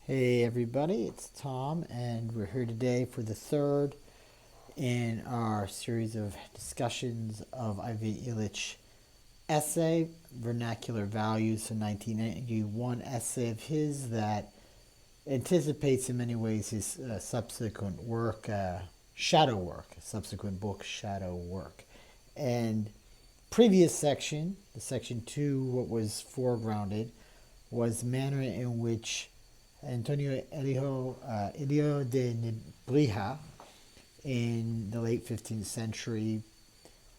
Hey everybody, it's Tom, and we're here today for the third in our series of discussions of Ivan Illich essay, Vernacular Values, a 1991 essay of his that anticipates in many ways his subsequent work, shadow work, subsequent book, shadow work. And previous section, the section 2, what was foregrounded, was the manner in which Antonio Elio de Nebrija in the late 15th century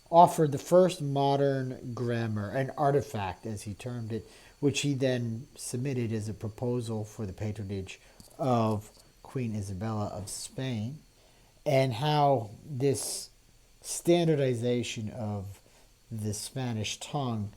offered the first modern grammar, an artifact as he termed it, which he then submitted as a proposal for the patronage of Queen Isabella of Spain, and how this standardization of the Spanish tongue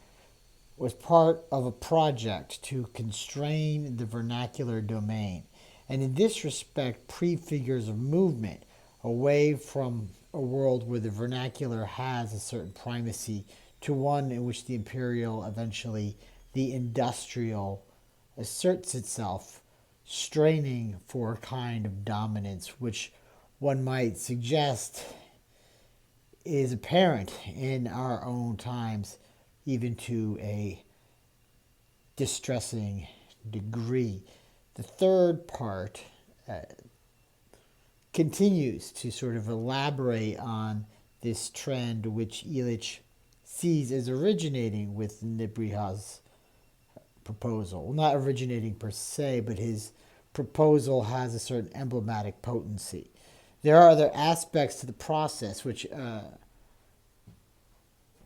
was part of a project to constrain the vernacular domain, and in this respect, prefigures of movement away from a world where the vernacular has a certain primacy to one in which the imperial, eventually the industrial, asserts itself, straining for a kind of dominance which one might suggest is apparent in our own times, even to a distressing degree. The third part continues to sort of elaborate on this trend, which Illich sees as originating with Nebrija's proposal. Well, not originating per se, but his proposal has a certain emblematic potency. There are other aspects to the process which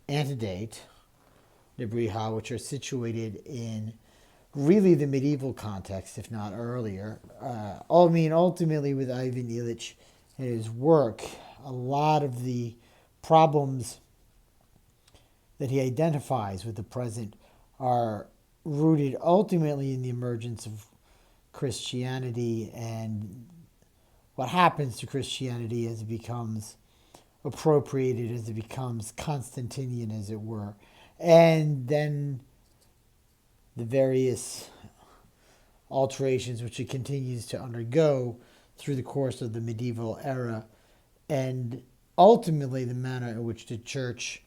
antedate Nebrija, which are situated in really the medieval context, if not earlier. Ultimately, with Ivan Illich and his work, a lot of the problems that he identifies with the present are rooted ultimately in the emergence of Christianity and what happens to Christianity as it becomes appropriated, as it becomes Constantinian, as it were. And then the various alterations which it continues to undergo through the course of the medieval era, and ultimately the manner in which the church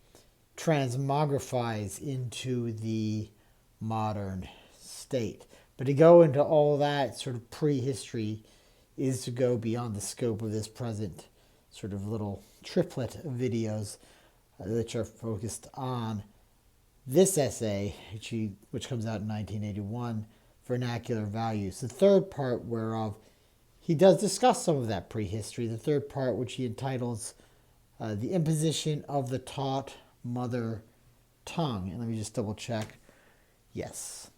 transmogrifies into the modern state. But to go into all that sort of prehistory is to go beyond the scope of this present sort of little triplet of videos which are focused on this essay, which comes out in 1981, Vernacular Values. The third part whereof he does discuss some of that prehistory. The third part, which he entitles The Imposition of the Taught Mother Tongue. And let me just double check. Yes,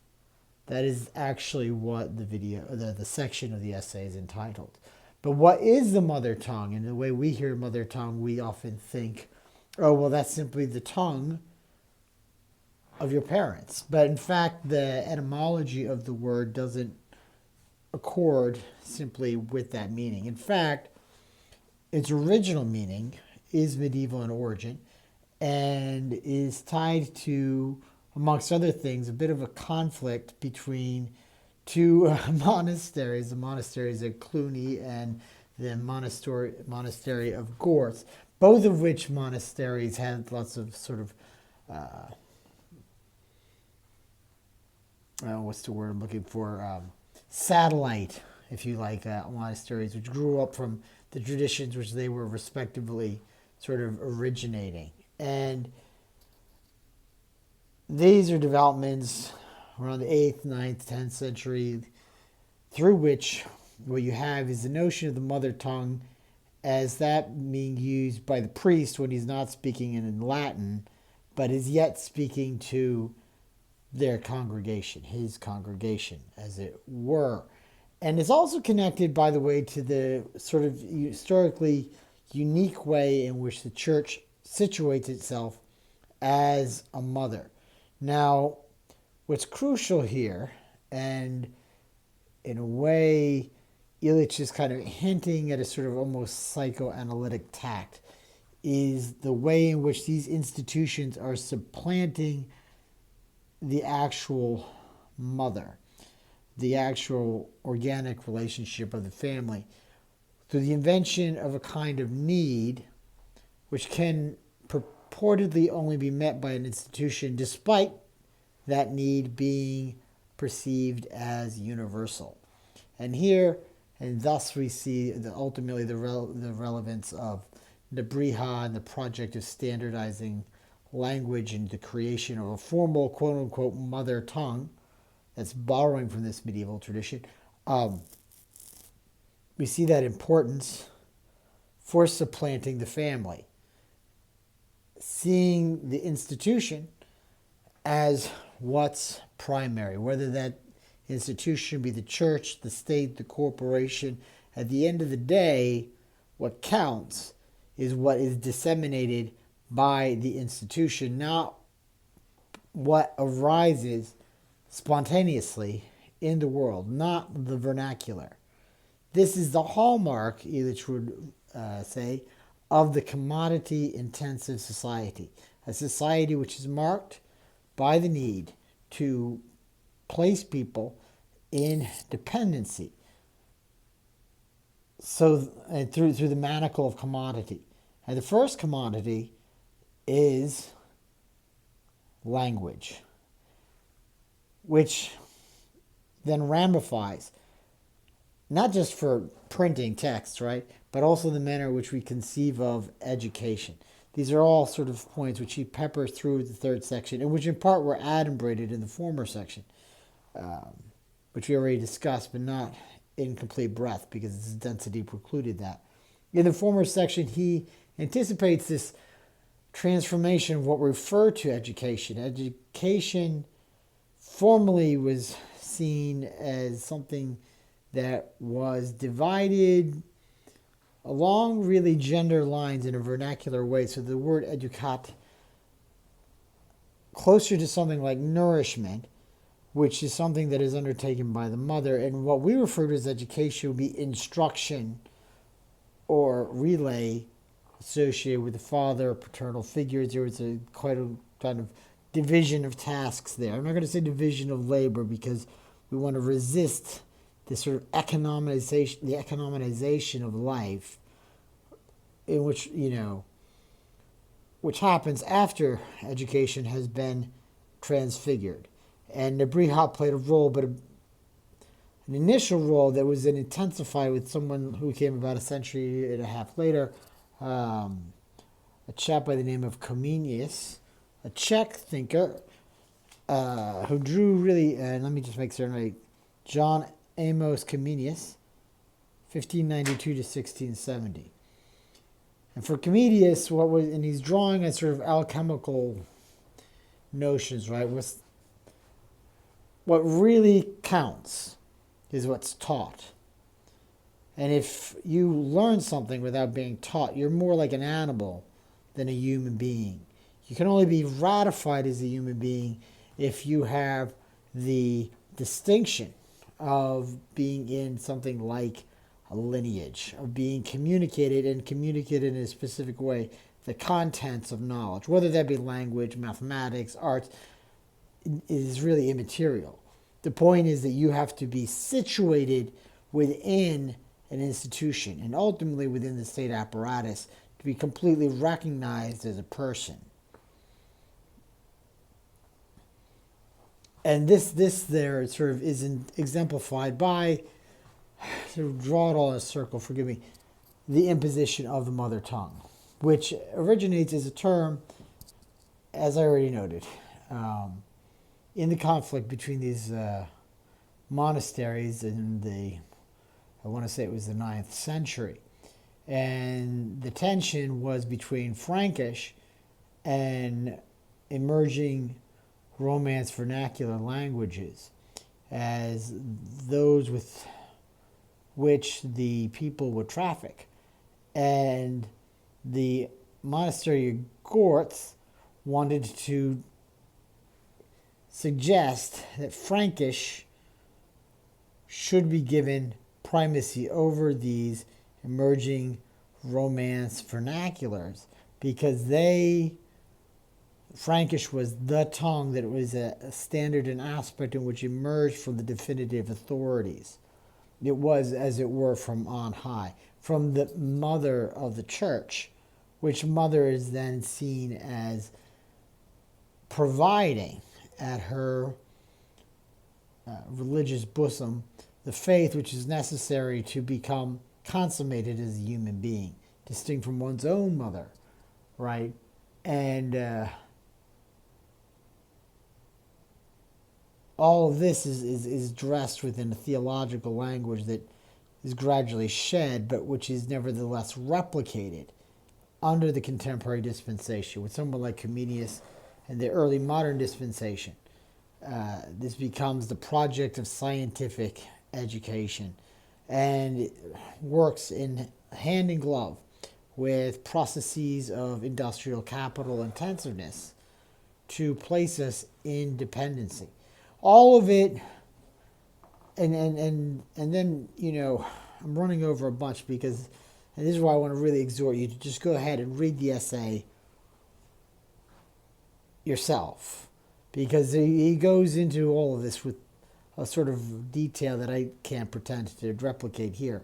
that is actually what the section of the essay is entitled. But what is the mother tongue? And the way we hear mother tongue, we often think, oh, well, that's simply the tongue of your parents. But in fact, the etymology of the word doesn't accord simply with that meaning. In fact, its original meaning is medieval in origin and is tied to, amongst other things, a bit of a conflict between two monasteries, the monasteries of Cluny and the monastery of Gorth, both of which monasteries had lots of sort of what's the word I'm looking for? Satellite, if you like, monasteries, which grew up from the traditions which they were respectively sort of originating. And these are developments around the 8th, 9th, 10th century, through which what you have is the notion of the mother tongue as that being used by the priest when he's not speaking in Latin, but is yet speaking to their congregation, his congregation, as it were. And it's also connected, by the way, to the sort of historically unique way in which the church situates itself as a mother. Now, what's crucial here, and in a way, Illich is kind of hinting at a sort of almost psychoanalytic tact, is the way in which these institutions are supplanting the actual mother. the actual organic relationship of the family through the invention of a kind of need which can purportedly only be met by an institution despite that need being perceived as universal. And thus we see ultimately the relevance of the Briha and the project of standardizing language and the creation of a formal quote-unquote mother tongue that's borrowing from this medieval tradition. We see that importance for supplanting the family, seeing the institution as what's primary, whether that institution be the church, the state, the corporation. At the end of the day, what counts is what is disseminated by the institution, not what arises spontaneously in the world, not the vernacular. This is the hallmark, Illich would say, of the commodity-intensive society, a society which is marked by the need to place people in dependency. So through the manacle of commodity. And the first commodity is language, which then ramifies not just for printing text, right, but also the manner in which we conceive of education. These are all sort of points which he peppers through the third section, and which in part were adumbrated in the former section, which we already discussed, but not in complete breadth because its density precluded that. In the former section, he anticipates this transformation of what we refer to education. Education formerly was seen as something that was divided along really gender lines in a vernacular way. So the word educat, closer to something like nourishment, which is something that is undertaken by the mother. And what we refer to as education would be instruction or relay associated with the father or paternal figures. There was quite a kind of division of tasks there. I'm not going to say division of labor because we want to resist this sort of economization of life, in which, which happens after education has been transfigured. And the Brihat played a role, but an initial role that was then intensified with someone who came about a century and a half later, a chap by the name of Comenius, a Czech thinker who drew really, let me just make certain right, John Amos Comenius, 1592 to 1670. And for Comenius, and he's drawing a sort of alchemical notions, right? What really counts is what's taught. And if you learn something without being taught, you're more like an animal than a human being. You can only be ratified as a human being if you have the distinction of being in something like a lineage, of being communicated in a specific way, the contents of knowledge, whether that be language, mathematics, arts, is really immaterial. The point is that you have to be situated within an institution and ultimately within the state apparatus to be completely recognized as a person. And this there sort of is exemplified by, to draw it all in a circle, forgive me, the imposition of the mother tongue, which originates as a term, as I already noted, in the conflict between these monasteries in I want to say it was the 9th century. And the tension was between Frankish and emerging Romance vernacular languages as those with which the people would traffic. And the monastery of Gortz wanted to suggest that Frankish should be given primacy over these emerging Romance vernaculars because they Frankish was the tongue that was a standard and aspect in which emerged from the definitive authorities. It was, as it were, from on high, from the mother of the church, which mother is then seen as providing at her religious bosom the faith which is necessary to become consummated as a human being, distinct from one's own mother, right? And all of this is dressed within a theological language that is gradually shed, but which is nevertheless replicated under the contemporary dispensation with someone like Comenius and the early modern dispensation. This becomes the project of scientific education and works in hand in glove with processes of industrial capital intensiveness to place us in dependency. All of it, and then, you know, I'm running over a bunch because, and this is why I want to really exhort you to just go ahead and read the essay yourself, because he goes into all of this with a sort of detail that I can't pretend to replicate here.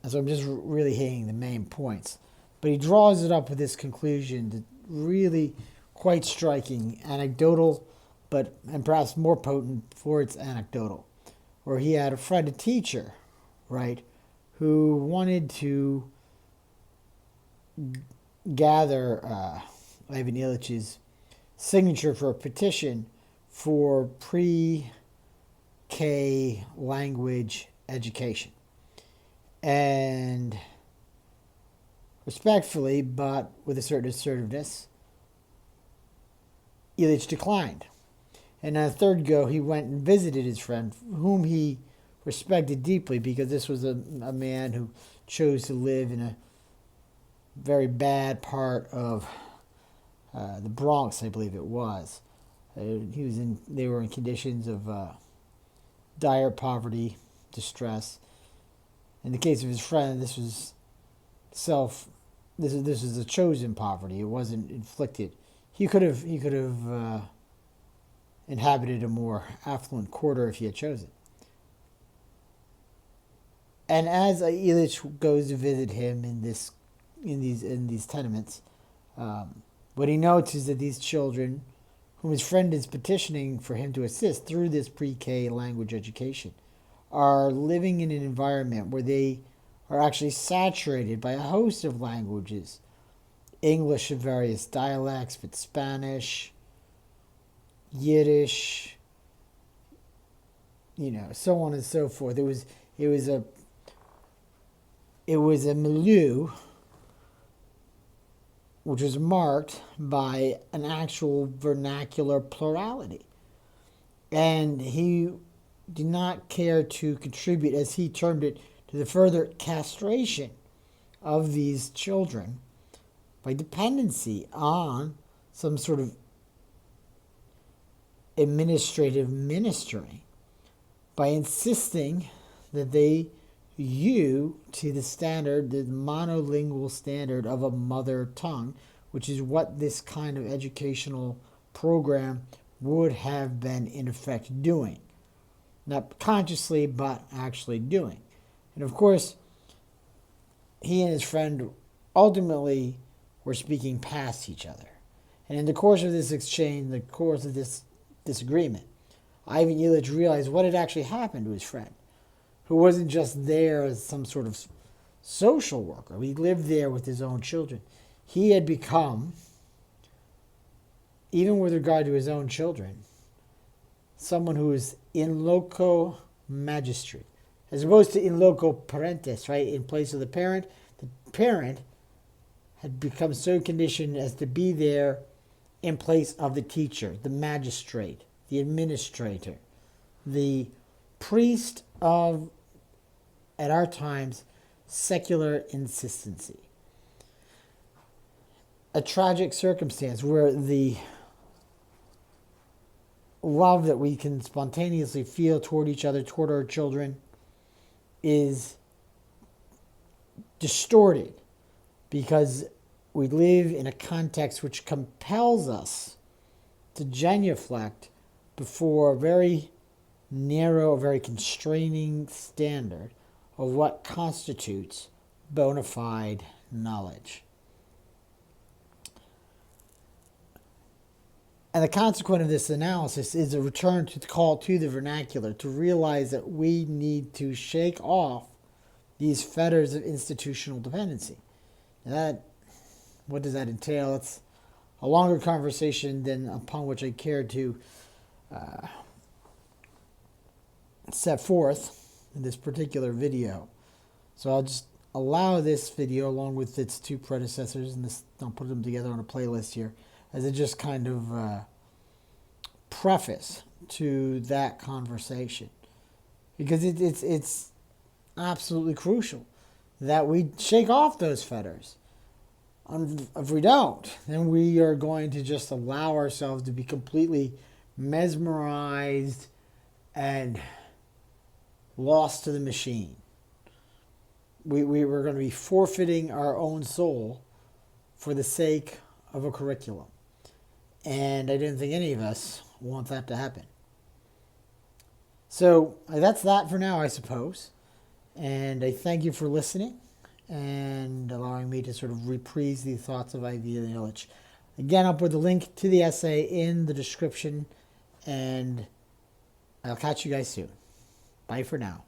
And so I'm just really hitting the main points. But he draws it up with this conclusion that really quite striking, anecdotal, and perhaps more potent for its anecdotal, where he had a friend, a teacher, right, who wanted to gather Ivan Illich's signature for a petition for pre-K language education. And respectfully, but with a certain assertiveness, Illich declined. And on a third go, he went and visited his friend, whom he respected deeply, because this was a man who chose to live in a very bad part of the Bronx, I believe it was. They were in conditions of dire poverty, distress. In the case of his friend, this was this is a chosen poverty. It wasn't inflicted. He could have inhabited a more affluent quarter if he had chosen. And as Illich goes to visit him in these tenements, what he notes is that these children, whom his friend is petitioning for him to assist through this pre-K language education, are living in an environment where they are actually saturated by a host of languages, English of various dialects, but Spanish, Yiddish, so on and so forth. It was a milieu which was marked by an actual vernacular plurality. And he did not care to contribute, as he termed it, to the further castration of these children by dependency on some sort of administrative ministry, by insisting that they hew to the standard, the monolingual standard of a mother tongue, which is what this kind of educational program would have been in effect doing. Not consciously, but actually doing. And of course, he and his friend ultimately were speaking past each other. And in the course of this exchange, in the course of this disagreement, Ivan Illich realized what had actually happened to his friend, who wasn't just there as some sort of social worker. He lived there with his own children. He had become, even with regard to his own children, someone who is in loco magistri, as opposed to in loco parentes, right? In place of the parent had become so conditioned as to be there in place of the teacher, the magistrate, the administrator, the priest of, at our times, secular insistency. A tragic circumstance where the love that we can spontaneously feel toward each other, toward our children, is distorted because we live in a context which compels us to genuflect before a very narrow, very constraining standard of what constitutes bona fide knowledge. And the consequence of this analysis is a return to the call to the vernacular, to realize that we need to shake off these fetters of institutional dependency. And what does that entail? It's a longer conversation than upon which I care to set forth in this particular video. So I'll just allow this video, along with its two predecessors, and I'll put them together on a playlist here, as a just kind of preface to that conversation, because it's absolutely crucial that we shake off those fetters. If we don't, then we are going to just allow ourselves to be completely mesmerized and lost to the machine. We're going to be forfeiting our own soul for the sake of a curriculum. And I didn't think any of us want that to happen. So that's that for now, I suppose. And I thank you for listening and allowing me to sort of reprise the thoughts of Ivan Illich. Again, I'll put the link to the essay in the description, and I'll catch you guys soon. Bye for now.